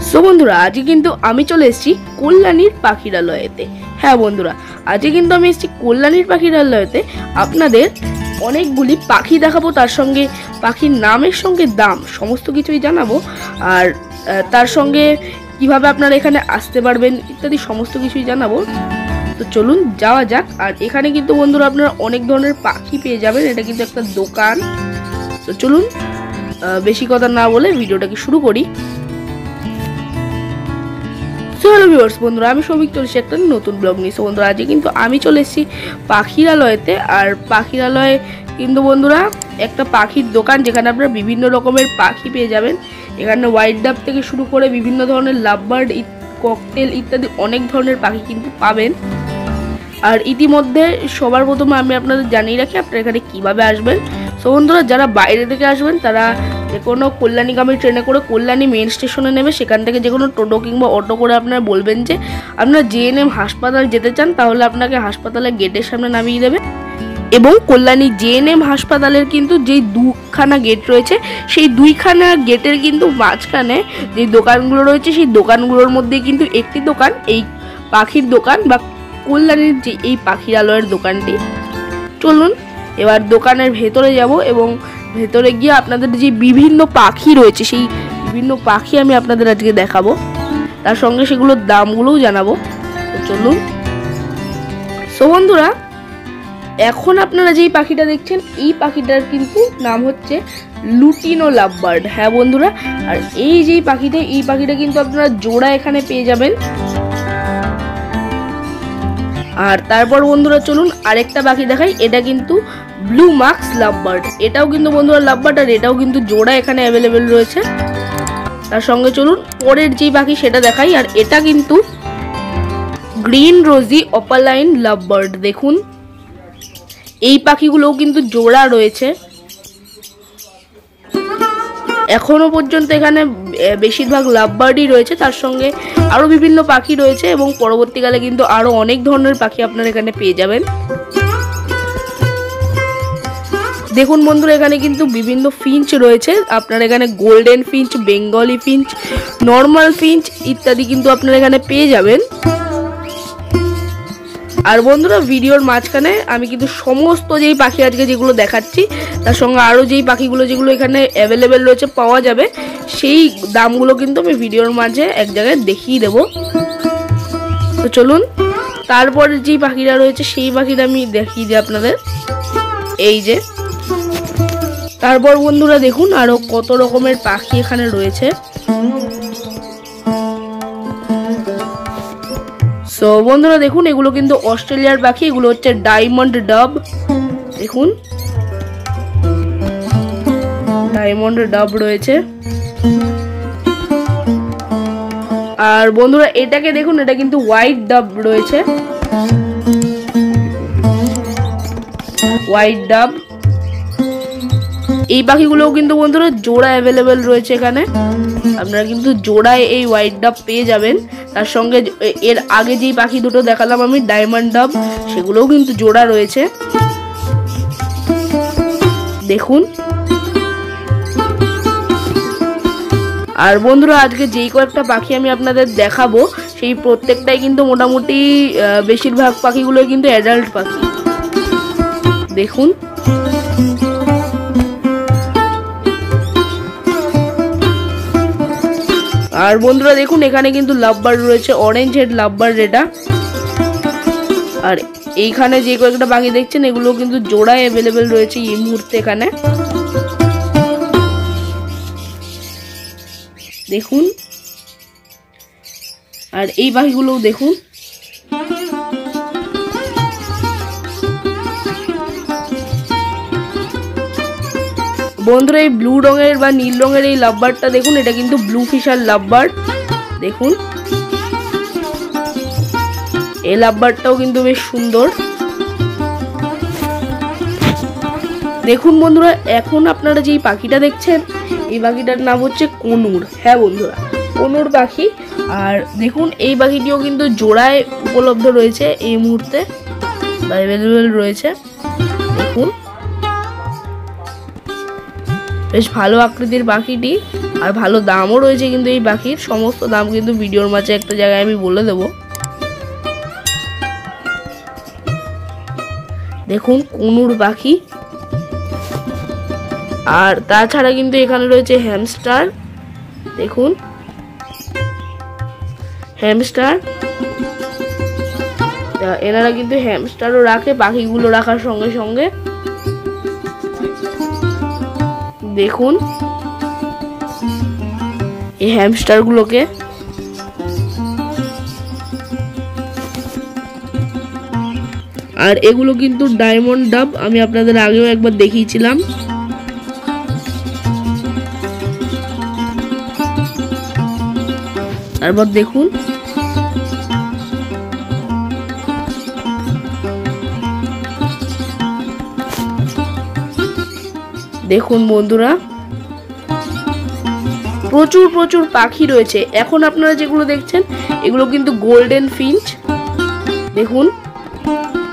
So বন্ধুরা, আজকে কিন্তু আমি চলে এসেছি কল্যাণীর পাখিরালয়েতে। হ্যাঁ বন্ধুরা, আজকে কিন্তু আমি এসেছি কল্যাণীর পাখিরালয়েতে আপনাদের অনেকগুলি পাখি দেখাবো, তার সঙ্গে পাখির নামের সঙ্গে দাম সমস্ত কিছুই জানাবো, আর তার সঙ্গে কিভাবে আপনারা এখানে আসতে পারবেন ইত্যাদি সমস্ত কিছুই জানাবো। তো চলুন যাওয়া যাক। আর এখানে কিন্তু বন্ধুরা আপনারা অনেক ধরনের পাখি পেয়ে যাবেন, এটা কিন্তু একটা দোকান। তো চলুন বেশি কথা না বলে ভিডিওটাকে শুরু করি। হ্যালো ভিউয়ার্স, বন্ধুরা আমি সৌভিক চলেছি একটা নতুন ব্লগ নিয়ে। বন্ধুরা আজকে কিন্তু আমি চলে এসেছি পাখিরালয়েতে। আর পাখিরালয়ে কিন্তু বন্ধুরা একটা পাখির দোকান, যেখানে আপনারা বিভিন্ন রকমের পাখি পেয়ে যাবেন। এখানে হোয়াইট ডাব থেকে শুরু করে বিভিন্ন ধরনের লাভবার্ড, ককটেল ইত্যাদি অনেক ধরনের পাখি কিন্তু পাবেন। আর ইতিমধ্যে সবার প্রথমে আমি আপনাদের জানিয়ে রাখি আপনারা এখানে কীভাবে আসবেন। তো বন্ধুরা যারা বাইরে থেকে আসবেন তারা যে কোনো কল্যাণীগামী ট্রেনে করে কল্যাণী মেন স্টেশনে নেবে, সেখান থেকে যে কোনো টোটো কিংবা অটো করে আপনারা বলবেন যে আপনারা এনএম হাসপাতাল যেতে চান, তাহলে আপনাকে হাসপাতালের গেটের সামনে নামিয়ে দেবে। এবং কল্যাণী এনএম হাসপাতালের কিন্তু যেই দুখানা গেট রয়েছে, সেই দুইখানা গেটের কিন্তু মাঝখানে যে দোকানগুলো রয়েছে, সেই দোকানগুলোর মধ্যে কিন্তু একটি দোকান এই পাখির দোকান বা কল্যাণীর যে এই পাখিরালয়ের দোকানটি। চলুন এবার দোকানের ভেতরে যাব এবং ভেতরে গিয়ে আপনাদের যে বিভিন্ন পাখি রয়েছে সেই বিভিন্ন পাখি আমি আপনাদের আজকে দেখাবো, তার সঙ্গে সেগুলোর দামগুলোও জানাবো। তো চলুন। সো বন্ধুরা, এখন আপনারা যেই পাখিটা দেখছেন এই পাখিটার কিন্তু নাম হচ্ছে লুটিনো লাভবার্ড। হ্যাঁ বন্ধুরা, আর এই যেই পাখিটা, এই পাখিটা কিন্তু আপনারা জোড়া এখানে পেয়ে যাবেন। আর তারপর বন্ধুরা চলুন আরেকটা পাখি দেখাই, এটা কিন্তু ব্লু মার্কস লাভবার্ড। এটাও কিন্তু বন্ধুরা লাভবার্ড, আর এটাও কিন্তু জোড়া এখানে অ্যাভেলেবেল রয়েছে। তার সঙ্গে চলুন পরের যেই পাখি সেটা দেখাই, আর এটা কিন্তু গ্রিন রোজি অপালাইন লাভবার্ড। দেখুন এই পাখিগুলোও কিন্তু জোড়া রয়েছে। এখনো পর্যন্ত এখানে বেশিরভাগ লাভবার্ডই রয়েছে, তার সঙ্গে আরো বিভিন্ন পাখি রয়েছে এবং পরবর্তীকালে কিন্তু আরো অনেক ধরনের পাখি আপনারা এখানে পেয়ে যাবেন। দেখুন বন্ধুরা, এখানে কিন্তু বিভিন্ন ফিঞ্চ রয়েছে। আপনারা এখানে golden Finch, Bengali Finch, normal Finch ইত্যাদি কিন্তু আপনারা এখানে পেয়ে যাবেন। আর বন্ধুরা ভিডিওর মাঝখানে আমি কিন্তু সমস্ত যেই পাখি আজকে যেগুলো দেখাচ্ছি, তার সঙ্গে আরও যেই পাখিগুলো যেগুলো এখানে অ্যাভেলেবেল রয়েছে, পাওয়া যাবে, সেই দামগুলো কিন্তু আমি ভিডিওর মাঝে এক জায়গায় দেখিয়ে দেবো। তো চলুন তারপর যেই পাখিরা রয়েছে সেই পাখিটা আমি দেখিয়ে দিই আপনাদের। এই যে তারপর বন্ধুরা দেখুন আরো কত রকমের পাখি এখানে রয়েছে। সো বন্ধুরা দেখুন, এগুলো কিন্তু অস্ট্রেলিয়ার পাখি, এগুলো হচ্ছে ডায়মন্ড ডাব। দেখুন ডায়মন্ড ডাব রয়েছে। আর বন্ধুরা এটাকে দেখুন, এটা কিন্তু হোয়াইট ডাব রয়েছে, হোয়াইট ডাব। এই পাখিগুলোও কিন্তু বন্ধুরা জোড়া অ্যাভেলেবেল রয়েছে এখানে, আপনারা কিন্তু জোড়ায় এই হোয়াইট ডাব পেয়ে যাবেন। তার সঙ্গে এর আগে যেই পাখি দুটো দেখালাম আমি ডায়মন্ড ডাব, সেগুলোও কিন্তু জোড়া রয়েছে। দেখুন। আর বন্ধুরা আজকে যেই কয়েকটা পাখি আমি আপনাদের দেখাবো, সেই প্রত্যেকটাই কিন্তু মোটামুটি বেশিরভাগ পাখিগুলো কিন্তু অ্যাডাল্ট পাখি। দেখুন আর বন্ধুরা দেখুন এখানে কিন্তু লাভবার্ড রয়েছে, অরেঞ্জ হেড লাভবার্ড এটা। আর এইখানে যে কয়েকটা পাখি দেখছেন এগুলো কিন্তু জোড়ায় অ্যাভেলেবেল রয়েছে এই মুহূর্তে এখানে। দেখুন আর এই পাখিগুলোও দেখুন। বন্ধুরা এই ব্লু রঙের বা নীল রঙের এই লাভবার্ডটা দেখুন, এটা কিন্তু ব্লু ফিশার লাভবার্ড। দেখুন এই লাভবার্ডটাও কিন্তু বেশ সুন্দর। দেখুন বন্ধুরা, এখন আপনারা যেই পাখিটা দেখছেন এই পাখিটার নাম হচ্ছে কনুর। হ্যাঁ বন্ধুরা, কনুর পাখি। আর দেখুন এই পাখিটিও কিন্তু জোড়ায় উপলব্ধ রয়েছে এই মুহূর্তে, অ্যাভেলেবেল রয়েছে। দেখুন বেশ ভালো আকৃতির পাখিটি। আর ভালো দামও রয়েছে কিন্তু এই পাখির। সমস্ত দাম কিন্তু ভিডিওর মাঝে একটা জায়গায় আমি বলে দেব। দেখুন কুনুর পাখি। আর তাছাড়া কিন্তু এখানে রয়েছে হ্যামস্টার। দেখুন হ্যামস্টার, এনারা কিন্তু হ্যামস্টারও রাখে পাখিগুলো রাখার সঙ্গে সঙ্গে। দেখুন এই হ্যামস্টার গুলোকে। আর এগুলো কিন্তু ডায়মন্ড ডাব, আমি আপনাদের আগেও একবার দেখিয়েছিলাম। তারপর দেখুন দেখুন বন্ধুরা প্রচুর প্রচুর পাখি রয়েছে। এখন আপনারা যেগুলো দেখছেন এগুলো কিন্তু গোল্ডেন ফিঞ্চ। দেখুন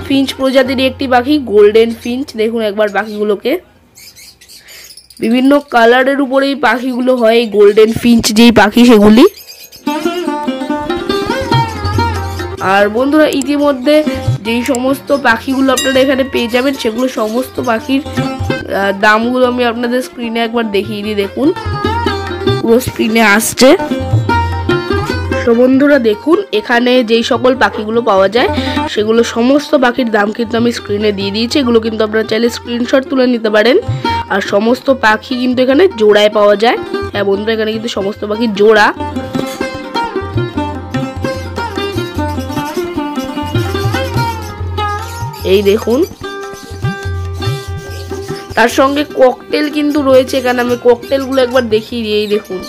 ফিঞ্চ প্রজাতির একটি পাখি গোল্ডেন ফিঞ্চ। দেখুন একবার পাখিগুলোকে, বিভিন্ন কালারের উপরে এই পাখিগুলো হয়। এই গোল্ডেন ফিঞ্চ যেই পাখি সেগুলি। আর বন্ধুরা ইতিমধ্যে যেই সমস্ত পাখিগুলো আপনারা এখানে পেয়ে যাবেন সেগুলো সমস্ত পাখির দামগুলো আমি আপনাদের স্ক্রিনে একবার দেখিয়ে দিই। দেখুন পুরো স্ক্রিনে আসছে। তো বন্ধুরা দেখুন এখানে যেই সকল পাখিগুলো পাওয়া যায় সেগুলো সমস্ত পাখির দাম কিন্তু আমি স্ক্রিনে দিয়ে দিয়েছি। এগুলো কিন্তু আপনারা চাইলে স্ক্রিনশট তুলে নিতে পারেন। আর সমস্ত পাখি কিন্তু এখানে জোড়ায় পাওয়া যায়। হ্যাঁ বন্ধুরা এখানে কিন্তু সমস্ত পাখির জোড়া। এই দেখুন তার সঙ্গে ককটেল কিন্তু রয়েছে এখানে। আমি ককটেল গুলো একবার দেখিয়ে দিই। এই দেখুন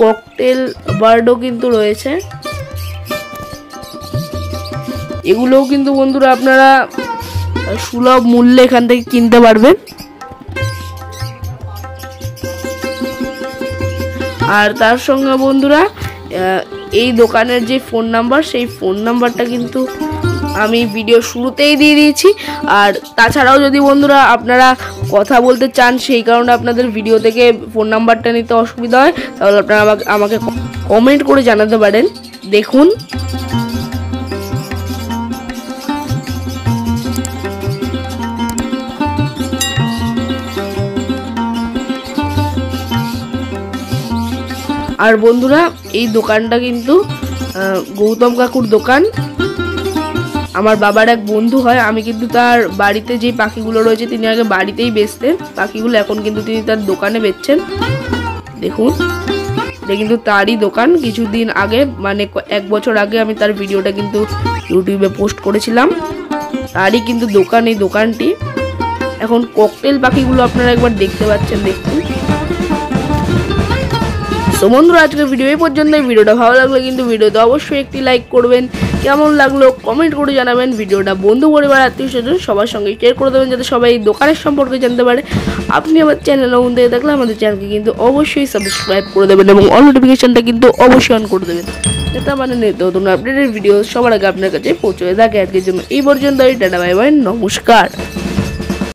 ককটেল বার্ডও কিন্তু রয়েছে। এগুলোও কিন্তু বন্ধুরা আপনারা সুলভ মূল্যে এখান থেকে কিনতে পারবেন। আর তার সঙ্গে বন্ধুরা এই দোকানের যে ফোন নাম্বার সেই ফোন নাম্বারটা কিন্তু আমি ভিডিও শুরুতেই দিয়ে দিয়েছি। আর তাছাড়াও যদি বন্ধুরা আপনারা কথা বলতে চান সেই কারণে আপনাদের ভিডিও থেকে ফোন নাম্বারটা নিতে অসুবিধা হয় তাহলে আপনারা আমাকে কমেন্ট করে জানাতে পারেন। দেখুন আর বন্ধুরা এই দোকানটা কিন্তু গৌতম কাকুর দোকান। আমার বাবার এক বন্ধু হয়। আমি কিন্তু তার বাড়িতে যে পাখিগুলো রয়েছে তিনি আগে বাড়িতেই বেচতেন পাখিগুলো, এখন কিন্তু তিনি তার দোকানে বেচছেন। দেখুন এটা কিন্তু তারই দোকান। কিছুদিন আগে মানে 1 বছর আগে আমি তার ভিডিওটা কিন্তু ইউটিউবে পোস্ট করেছিলাম। তারই কিন্তু দোকান এই দোকানটি। এখন ককটেল পাখিগুলো আপনারা একবার দেখতে পাচ্ছেন। দেখুন তো বন্ধুরা আজকের ভিডিও এই পর্যন্ত। ভিডিওটা ভালো লাগলে কিন্তু ভিডিওতে অবশ্যই একটি লাইক করবেন। কেমন লাগলো কমেন্ট করে জানাবেন। ভিডিওটা বন্ধু পরিবার আত্মীয় স্বজন সবার সঙ্গে শেয়ার করে দেবেন যাতে সবাই এই দোকানের সম্পর্কে জানতে পারে। আপনি আমার চ্যানেল নতুন দেখে থাকলে আমাদের চ্যানেলকে কিন্তু অবশ্যই সাবস্ক্রাইব করে দেবেন এবং অল নোটিফিকেশনটা কিন্তু অবশ্যই অন করে দেবেন। এটা মানে নতুন আপডেটের ভিডিও সবার আগে আপনার কাছে পৌঁছে থাকে। আজকের জন্য এই পর্যন্ত। টাটা বাই বাই, নমস্কার।